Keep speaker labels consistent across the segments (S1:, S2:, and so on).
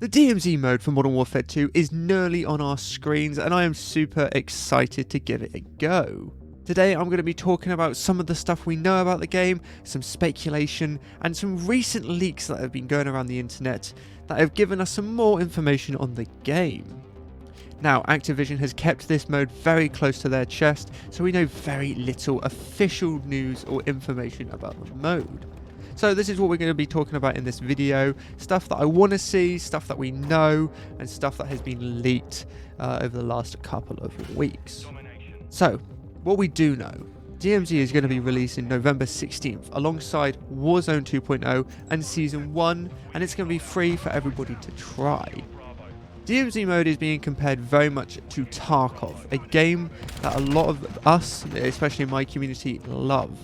S1: The DMZ mode for Modern Warfare 2 is nearly on our screens and I am super excited to give it a go. Today I'm going to be talking about some of the stuff we know about the game, some speculation and some recent leaks that have been going around the internet that have given us some more information on the game. Now, Activision has kept this mode very close to their chest, so we know very little official news or information about the mode. So this is what we're going to be talking about in this video, stuff that I want to see, stuff that we know, and stuff that has been leaked over the last couple of weeks. So, what we do know, DMZ is going to be releasing November 16th alongside Warzone 2.0 and Season 1, and it's going to be free for everybody to try. DMZ mode is being compared very much to Tarkov, a game that a lot of us, especially in my community, love.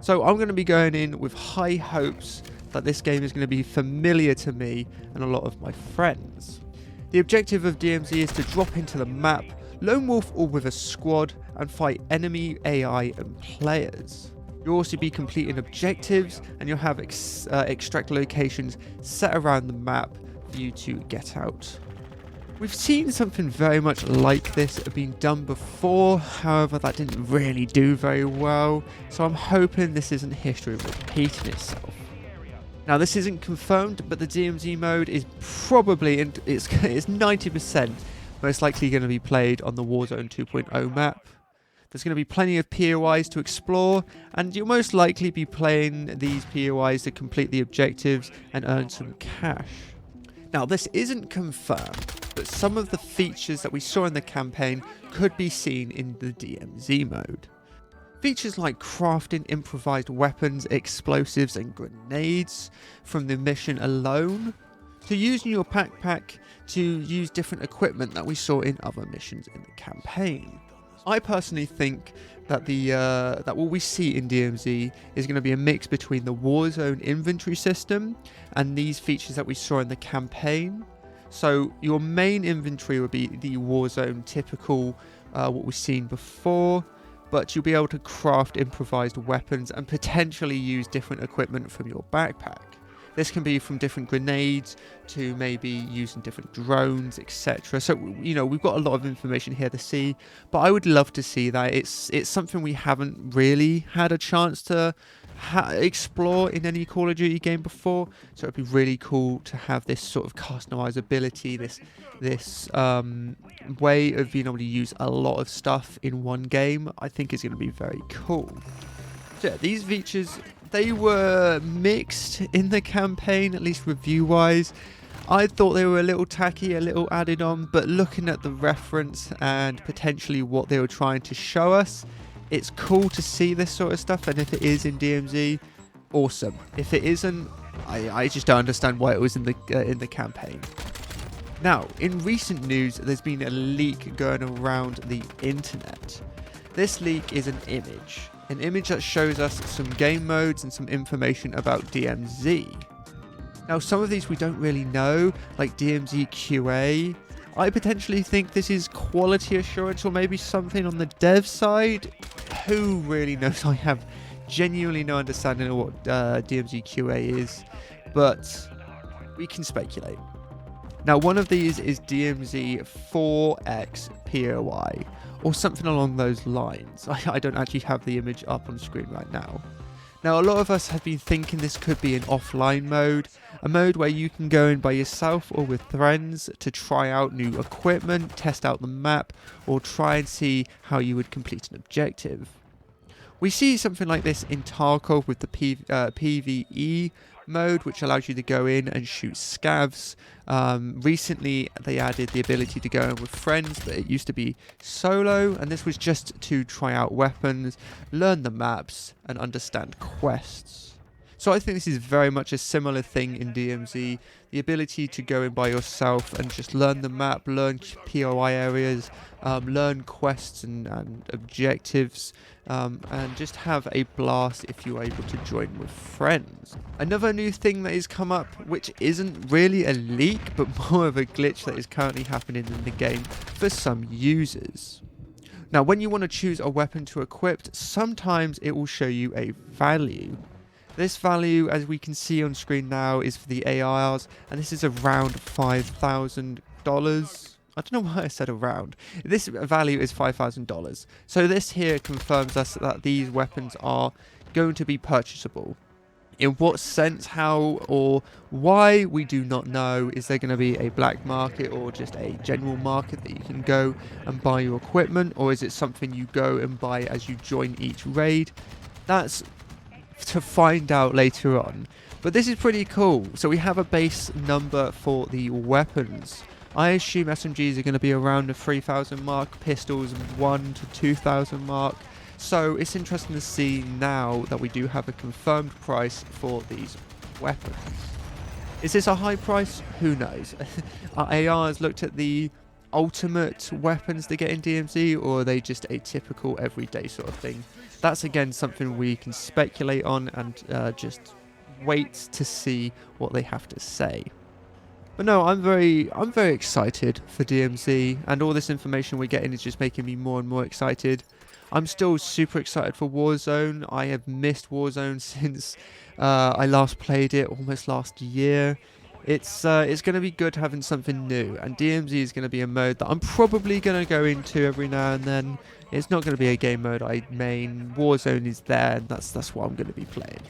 S1: So I'm going to be going in with high hopes that this game is going to be familiar to me and a lot of my friends. The objective of DMZ is to drop into the map, lone wolf or with a squad, and fight enemy AI and players. You'll also be completing objectives and you'll have extract locations set around the map for you to get out. We've seen something very much like this being done before, however that didn't really do very well, so I'm hoping this isn't history repeating itself. Now this isn't confirmed, but the DMZ mode is probably, it's 90% most likely going to be played on the Warzone 2.0 map. There's going to be plenty of POIs to explore, and you'll most likely be playing these POIs to complete the objectives and earn some cash. Now this isn't confirmed, but some of the features that we saw in the campaign could be seen in the DMZ mode. Features like crafting improvised weapons, explosives and grenades from the mission alone, to using your backpack to use different equipment that we saw in other missions in the campaign. I personally think that that what we see in DMZ is going to be a mix between the Warzone inventory system and these features that we saw in the campaign. So your main inventory would be the Warzone typical, what we've seen before, but you'll be able to craft improvised weapons and potentially use different equipment from your backpack. This can be from different grenades to maybe using different drones, etc. So, you know, we've got a lot of information here to see, but I would love to see that. It's something we haven't really had a chance to explore in any Call of Duty game before. So it'd be really cool to have this sort of customizability, this way of being able to use a lot of stuff in one game. I think is going to be very cool. So yeah, these features, they were mixed in the campaign, at least review-wise. I thought they were a little tacky, a little added on, but looking at the reference and potentially what they were trying to show us, it's cool to see this sort of stuff, and if it is in DMZ, awesome. If it isn't, I just don't understand why it was in the campaign. Now, in recent news, there's been a leak going around the internet. This leak is an image that shows us some game modes and some information about DMZ. Now, some of these we don't really know, like DMZ QA. I potentially think this is quality assurance or maybe something on the dev side. Who really knows? I have genuinely no understanding of what DMZ QA is, but we can speculate. Now, one of these is DMZ 4X POI, or something along those lines. I don't actually have the image up on screen right now. Now, a lot of us have been thinking this could be an offline mode, a mode where you can go in by yourself or with friends to try out new equipment, test out the map, or try and see how you would complete an objective. We see something like this in Tarkov with the PvE mode, which allows you to go in and shoot scavs. Recently they added the ability to go in with friends, but it used to be solo, and this was just to try out weapons, learn the maps and understand quests. So I think this is very much a similar thing in DMZ, the ability to go in by yourself and just learn the map, learn POI areas, learn quests and objectives, and just have a blast if you're able to join with friends. Another new thing that has come up, which isn't really a leak, but more of a glitch that is currently happening in the game for some users. Now, when you want to choose a weapon to equip, sometimes it will show you a value. This value, as we can see on screen now, is for the ARs, and this is around $5,000. I don't know why I said around. This value is $5,000. So this here confirms us that these weapons are going to be purchasable. In what sense, how, or why, we do not know. Is there going to be a black market or just a general market that you can go and buy your equipment? Or is it something you go and buy as you join each raid? That's to find out later on. But this is pretty cool. So we have a base number for the weapons. I assume SMGs are going to be around the 3,000 mark, pistols 1 to 2,000 mark. So it's interesting to see now that we do have a confirmed price for these weapons. Is this a high price? Who knows? Our ARs looked at the ultimate weapons they get in DMZ, or are they just a typical everyday sort of thing? That's again something we can speculate on and just wait to see what they have to say. But no, I'm very excited for DMZ, and all this information we're getting is just making me more and more excited. I'm still super excited for Warzone. I have missed Warzone since I last played it almost last year. It's going to be good having something new, and DMZ is going to be a mode that I'm probably going to go into every now and then. It's not going to be a game mode I main. Warzone is there, and that's what I'm going to be playing.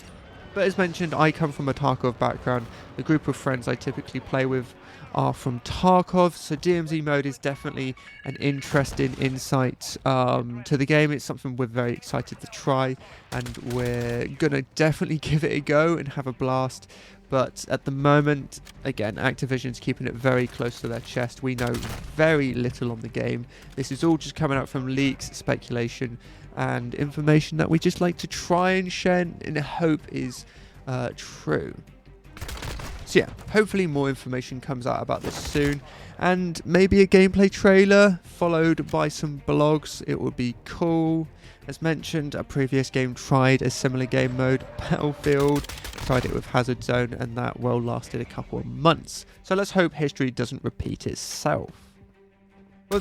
S1: But as mentioned, I come from a Tarkov background. The group of friends I typically play with are from Tarkov, so DMZ mode is definitely an interesting insight to the game. It's something we're very excited to try, and we're going to definitely give it a go and have a blast. But at the moment, again, Activision's keeping it very close to their chest. We know very little on the game. This is all just coming out from leaks, speculation, and information that we just like to try and share and hope is true. So yeah, hopefully more information comes out about this soon, and maybe a gameplay trailer followed by some blogs. It would be cool. As mentioned, a previous game tried a similar game mode, Battlefield, tried it with Hazard Zone, and that well lasted a couple of months. So let's hope history doesn't repeat itself. Well,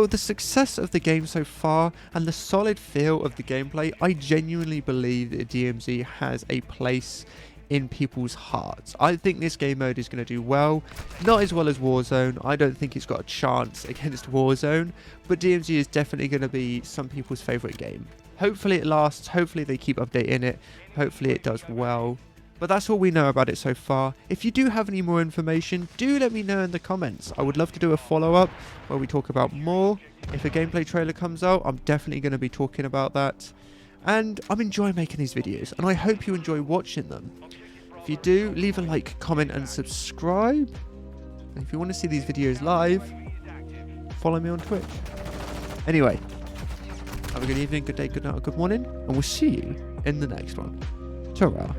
S1: the success of the game so far and the solid feel of the gameplay, I genuinely believe that DMZ has a place in people's hearts. I think this game mode is going to do well, not as well as Warzone. I don't think it's got a chance against Warzone, but DMZ is definitely going to be some people's favourite game. Hopefully it lasts, hopefully they keep updating it, hopefully it does well. But that's all we know about it so far. If you do have any more information, do let me know in the comments. I would love to do a follow-up where we talk about more. If a gameplay trailer comes out, I'm definitely going to be talking about that. And I'm enjoying making these videos, and I hope you enjoy watching them. If you do, leave a like, comment, and subscribe. And if you want to see these videos live, follow me on Twitch. Anyway, have a good evening, good day, good night, or good morning, and we'll see you in the next one. Ta-ra.